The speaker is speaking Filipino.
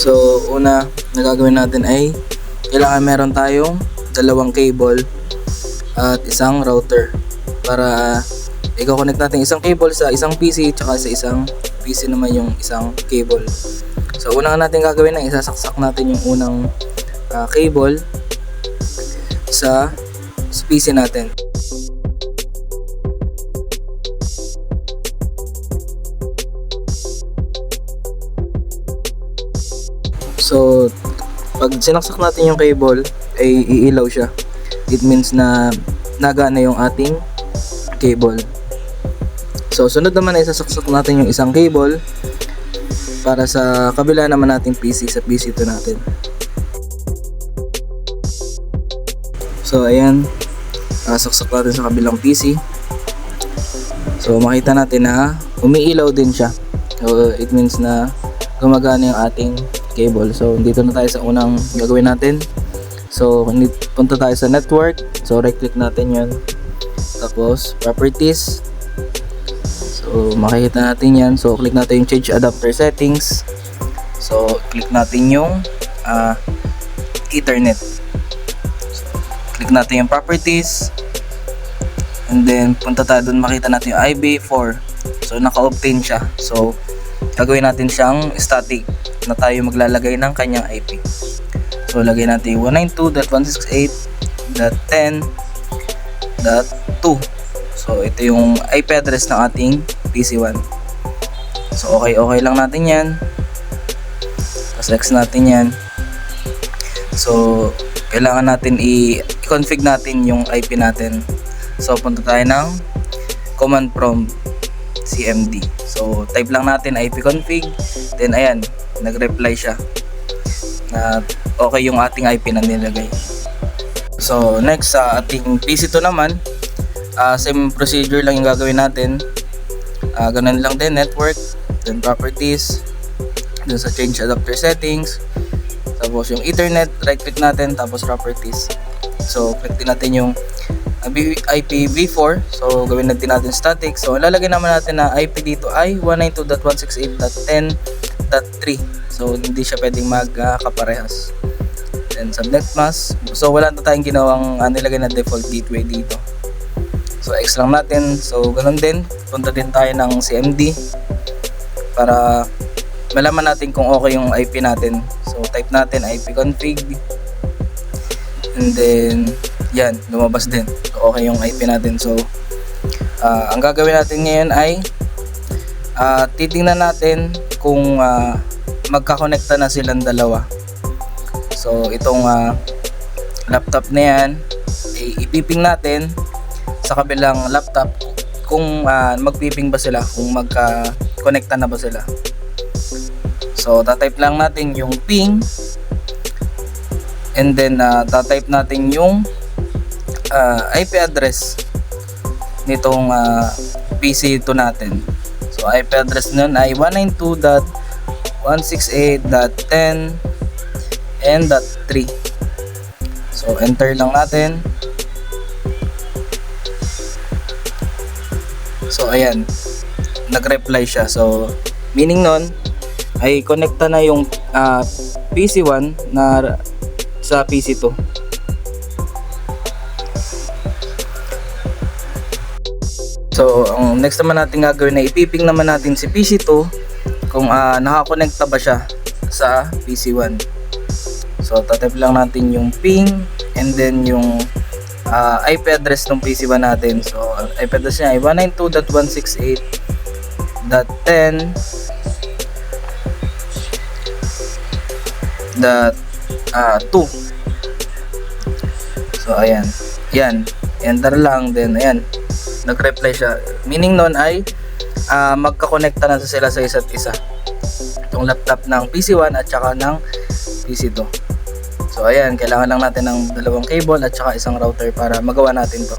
So una na gagawin natin ay kailangan meron tayong dalawang cable at isang router para i-connect natin isang cable sa isang PC tsaka sa isang PC naman yung isang cable. So una natin gagawin ay isasaksak natin yung unang cable sa PC natin. So pag sinaksak natin yung cable ay iilaw siya. It means na nagana yung ating cable. So sunod naman ay sasaksak natin yung isang cable para sa kabila naman nating PC, sa PC2 natin. So ayan, saksak natin sa kabilang PC. So makita natin na umiilaw din siya. So it means na gumagana yung ating cable. So dito na tayo sa unang gagawin natin. So punta tayo sa network. So right click natin yun. Tapos properties. So makikita natin yan. So click natin yung change adapter settings. So click natin yung Ethernet. So, click natin yung properties. And then punta tayo dun, makita natin yung IB4. So naka-obtain siya. So gagawin natin siyang static na tayo maglalagay ng kanyang IP. So lagay natin 192.168.10.2. So ito yung IP address ng ating PC1. So okay lang natin yan. Tapos next natin yan. So kailangan natin i-config natin yung IP natin. So punta tayo ng command prompt cmd. So type lang natin ipconfig. Then ayan, nag-reply siya na okay yung ating IP na nilagay. So next sa ating PC2 naman, same procedure lang yung gagawin natin. Ganun lang din, network, then properties, dun sa change adapter settings, tapos yung Ethernet, right click natin, tapos properties. So click din natin yung IPv4. So gawin natin static. So lalagay naman natin na IP dito ay 192.168.10.3. So hindi siya pwedeng magkaparehas. Then subnet mask. So wala na tayong ginawang nilagay na default gateway dito. So X lang natin. So ganun din, punta din tayo ng CMD para malaman natin kung okay yung IP natin. So type natin ipconfig. And then yan, lumabas din. So okay yung IP natin. So ang gagawin natin ngayon ay titingnan natin kung magkakonekta na silang dalawa. So itong laptop na yan, ipiping natin sa kabilang laptop kung magpiping ba sila, kung magkakonekta na ba sila. So tatype lang natin yung ping, and then tatype natin yung IP address nitong PC2 natin. So IP address nun ay 192.168.10.3. So enter lang natin. So ayan, nag-reply siya. So meaning nun ay connecta na yung PC1 na sa PC2. So ang next naman natin gagawin na ipiping naman natin si PC2 kung nakakonekta ba siya sa PC1. So tatype lang natin yung ping and then yung IP address ng PC1 natin. So IP address niya ay 192.168.10.2. So ayan, yan, enter lang, then ayan, nag-reply siya. Meaning nun ay magkakonekta na sila sa isa't isa, itong laptop ng PC1 at saka ng PC2. So ayan, kailangan lang natin ng dalawang cable at saka isang router para magawa natin to.